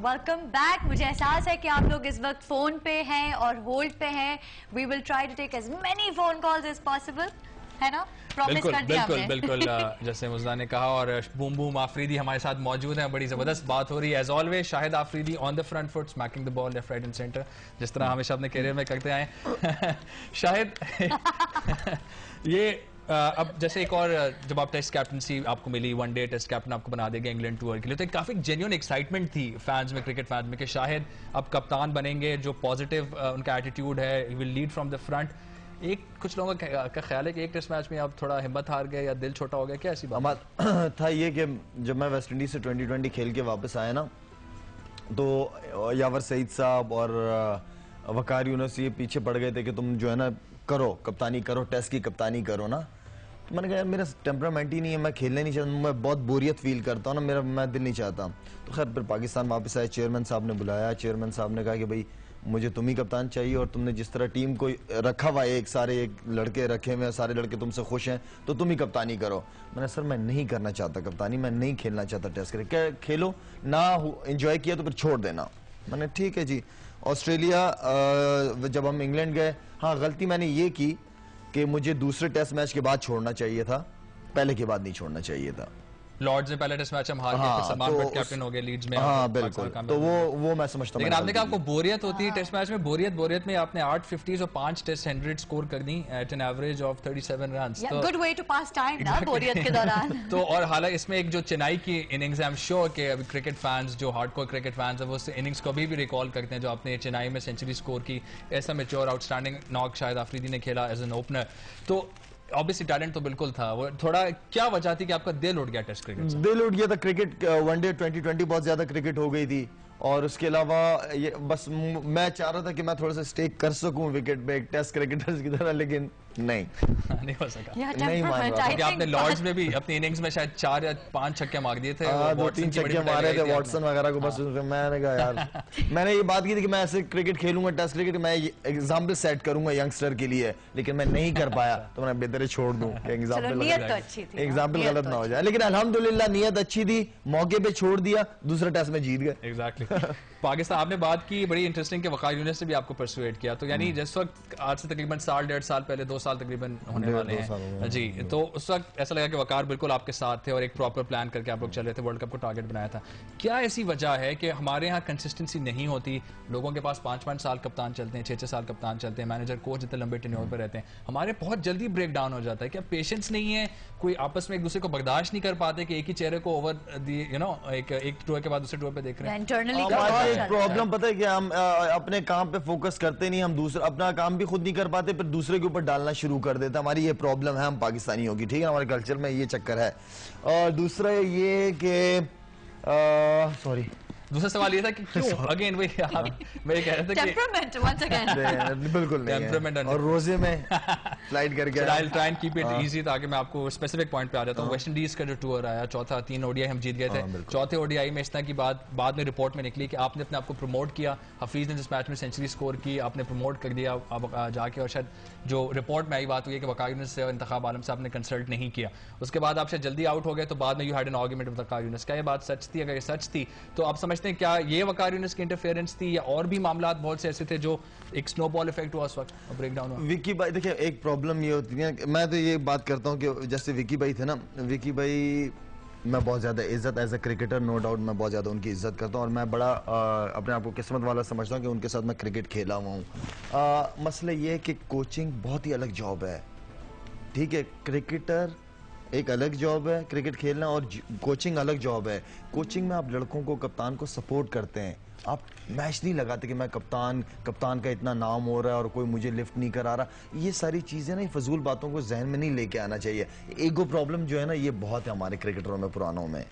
Welcome back. मुझे एहसास है कि आप लोग इस वक्त फोन पे हैं और होल्ड पे हैं। We will try to take as many phone calls as possible, है ना? प्रॉमिस कर दिया बिल्कुल हमने। बिल्कुल जैसे मुज़दा ने कहा। और बूम बूम आफरीदी हमारे साथ मौजूद हैं। बड़ी जबरदस्त बात हो रही है as always. Shahid Afridi on the front foot, smacking the ball left right and centre, जिस तरह हमेशा अपने करियर में करते आए। शाहिद ये अब जैसे एक और जब आप टेस्ट कैप्टनसी आपको मिली, वनडे टेस्ट कैप्टन आपको बना देगा इंग्लैंड टूर के लिए, तो एक काफी जेन्युइन एक्साइटमेंट थी फैंस में, क्रिकेट फैंस में, कि शाहिद अब कप्तान बनेंगे, जो पॉजिटिव उनका एटीट्यूड है, he will lead from the front. एक कुछ लोगों का ख्याल है कि एक टेस्ट मैच में आप थोड़ा हिम्मत हार गए या दिल छोटा हो गया, क्या ऐसी बात था? ये कि जब मैं वेस्ट इंडीज से 2020 खेल के वापस आया ना, तो यावर सईद साहब और वकार यूनुस ये पीछे पड़ गए थे कि तुम जो है ना करो, कप्तानी करो, टेस्ट की कप्तानी करो ना। तो मैंने कहा मेरा टेम्परामेंट ही नहीं है, मैं खेलना नहीं चाहता, मैं बहुत बोरियत फील करता हूँ ना, मैं दिल नहीं चाहता। तो खैर फिर पाकिस्तान वापस आए, चेयरमैन साहब ने बुलाया, चेयरमैन साहब ने कहा कि भाई मुझे तुम ही कप्तान चाहिए, और तुमने जिस तरह टीम को रखा हुआ है, एक लड़के रखे हुए, सारे लड़के तुमसे खुश हैं, तो तुम ही कप्तानी करो। मैंने सर मैं नहीं करना चाहता कप्तानी, मैं नहीं खेलना चाहता टेस्ट क्रिकेट, खेलो ना, एंजॉय किया तो फिर छोड़ देना। मैंने ठीक है जी। ऑस्ट्रेलिया जब हम इंग्लैंड गए, हाँ गलती मैंने ये की कि मुझे दूसरे टेस्ट मैच के बाद छोड़ना चाहिए था, पहले के बाद नहीं छोड़ना चाहिए था। लॉर्ड्स में पहले टेस्ट मैच हम हार गए, फिर सलमान बट कैप्टन हो गए लीड्स में। हाँ बिल्कुल, तो वो मैं समझता हूँ। लेकिन आपने कहा आपको बोरियत होती है टेस्ट मैच में, बोरियत में आपने 8 50s और 5 टेस्ट 100 स्कोर कर दी at an average of 37 runs. Good way to pass time ना बोरियत के दौरान। तो और हालांकि इसमें एक जो चेन्नई की इनिंग्स है, आई एम श्योर कि अभी क्रिकेट फैंस, जो हार्डकोर क्रिकेट फैंस है, वो उस इनिंग्स को अभी भी रिकॉल करते हैं जो आपने चेन्नई में सेंचुरी स्कोर की। ऐसा mature outstanding knock Shahid Afridi ने खेला एज एन ओपनर। तो ऑब्वियसली टैलेंट तो बिल्कुल था, वो थोड़ा क्या वजह थी कि आपका दिल उठ गया टेस्ट क्रिकेट से? दिल उठ गया था क्रिकेट, वनडे 2020 बहुत ज्यादा क्रिकेट हो गई थी, और उसके अलावा ये बस मैं चाह रहा था कि मैं थोड़ा सा स्टेक कर सकूं विकेट पे एक टेस्ट क्रिकेटर्स की तरह, लेकिन नहीं हो सका। नहीं मान रहा क्योंकि आपने लॉर्ड्स में भी अपनी इनिंग्स में शायद 4 या 5 छक्के मार दिए थे, 2-3 छक्के मारे थे वॉटसन वगैरह को। बस मैंने कहा यार मैंने ये बात की थी कि मैं ऐसे क्रिकेट खेलूंगा, टेस्ट क्रिकेट, मैं एग्जाम्पल सेट करूंगा यंगस्टर के लिए, लेकिन मैं नहीं कर पाया, तो मैं बेहतर छोड़ दूं, एग्जाम्पल गलत ना हो जाए। लेकिन अल्हम्दुलिल्लाह नियत अच्छी थी, मौके पे छोड़ दिया, दूसरा टेस्ट में जीत गए। एग्जैक्टली। पाकिस्तान, आपने बात की बड़ी इंटरेस्टिंग कि वकार यूनुस से भी आपको परसुएट किया, तो यानी जिस वक्त आज से तकरीबन 1.5 साल पहले, 2 साल तकरीबन होने वाले हैं जी, तो उस वक्त ऐसा लगा कि वकार बिल्कुल आपके साथ थे और एक प्रॉपर प्लान करके आप लोग चल रहे थे, वर्ल्ड कप को टारगेट बनाया था। क्या ऐसी वजह है कि हमारे यहाँ कंसिस्टेंसी नहीं होती? लोगों के पास 5-5 साल कप्तान चलते हैं, 6-6 साल कप्तान चलते हैं, मैनेजर कोच इतने लंबे टेन्योर पर रहते हैं, हमारे बहुत जल्दी ब्रेक डाउन हो जाता है। क्या पेशेंस नहीं है? कोई आपस में एक दूसरे को बर्दाश्त नहीं कर पाते कि एक ही चेहरे को ओवर एक टूर के बाद दूसरे टूर पे देख रहे हैं? प्रॉब्लम पता है कि हम अपने काम पे फोकस करते नहीं, हम दूसरा अपना काम भी खुद नहीं कर पाते, फिर दूसरे के ऊपर डालना शुरू कर देते। हमारी ये प्रॉब्लम है, हम पाकिस्तानियों की, ठीक है, हमारे कल्चर में ये चक्कर है। और दूसरा ये कि सॉरी, दूसरा सवाल ये था कि क्यों अगेन मैं कह रहा था कि टेम्परामेंट वंस अगेन बिल्कुल नहीं है, और रोजे में फ्लाइट करके I try and keep it easy, ताकि मैं आपको स्पेसिफिक पॉइंट पे आ जाता हूं। वेस्ट इंडीज का जो टूर आया, चौथा 3 ओडीआई हम जीत गए थे, चौथे ओडीआई में इस तरह की बात बाद में रिपोर्ट में निकली कि आपने अपने आप को प्रमोट किया, हफीज ने जिस मैच में सेंचुरी स्कोर की आपने प्रमोट कर दिया अब जाके, और शायद जो रिपोर्ट में आई बात हुई है कि वकार यूनुस से इंतखाब आलम साहब ने कंसल्ट नहीं किया, उसके बाद आप शायद जल्दी आउट हो गए, तो बाद में you had an argument with Waqar Younis. क्या ये बात सच थी? अगर ये सच थी तो आप समझते हैं क्या ये वकार यूनुस की इंटरफेरेंस थी, या और भी मामला बहुत से ऐसे थे जो एक स्नोबॉल इफेक्ट हुआ उस वक्त, ब्रेक डाउन हुआ? विकी भाई देखिए, एक प्रॉब्लम ये होती है, मैं तो ये बात करता हूँ कि जैसे विकी भाई थे ना, विकी भाई मैं बहुत ज़्यादा इज्जत as a cricketer, no doubt मैं बहुत ज़्यादा उनकी इज्जत करता हूँ, और मैं बड़ा अपने आप को किस्मत वाला समझता हूँ कि उनके साथ मैं क्रिकेट खेला हुआ हूँ। मसला ये है कि कोचिंग बहुत ही अलग जॉब है, ठीक है, क्रिकेटर एक अलग जॉब है, क्रिकेट खेलना, और कोचिंग अलग जॉब है। कोचिंग में आप लड़कों को, कप्तान को सपोर्ट करते हैं, आप मैच नहीं लगाते कि मैं कप्तान का इतना नाम हो रहा है और कोई मुझे लिफ्ट नहीं करा रहा। ये सारी चीजें ना, फजूल बातों को जहन में नहीं लेके आना चाहिए। ईगो प्रॉब्लम जो है ना, ये बहुत है हमारे क्रिकेटरों में, पुरानों में।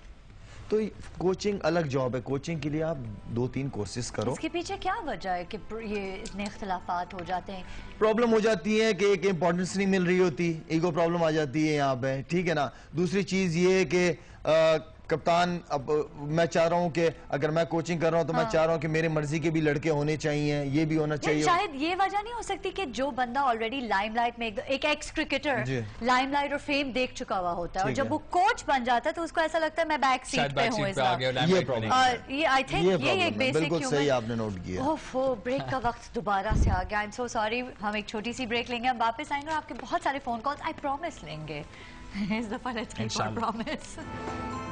तो कोचिंग अलग जॉब है, कोचिंग के लिए आप 2-3 कोर्सेज करो। इसके पीछे क्या वजह है कि ये इतने इख्तिलाफात हो जाते हैं? प्रॉब्लम हो जाती है कि एक इंपॉर्टेंस नहीं मिल रही होती, ईगो प्रॉब्लम आ जाती है यहाँ पे, ठीक है ना। दूसरी चीज ये है कि कप्तान अब मैं चाह रहा हूँ कि अगर मैं कोचिंग कर रहा हूँ तो मैं चाह रहा हूँ कि मेरे मर्जी के भी लड़के होने चाहिए, ये भी होना चाहिए। शायद ये वजह नहीं हो सकती कि जो बंदा ऑलरेडी लाइमलाइट में एक एक्स क्रिकेटर लाइमलाइट और फेम देख चुका हुआ होता है और जब वो कोच बन जाता है तो उसको ऐसा लगता है मैं बैक सीट पे हूँ इस बार। ये आई थिंक ये एक बेसिक बिल्कुल सही आपने नोट किया। ओफो, ब्रेक का वक्त दोबारा से आ गया। I am so sorry. हम एक छोटी सी ब्रेक लेंगे, हम वापस आएंगे और आपके बहुत सारे फोन कॉल्स आई प्रॉमिस लेंगे इस दफा। Let's keep our promise.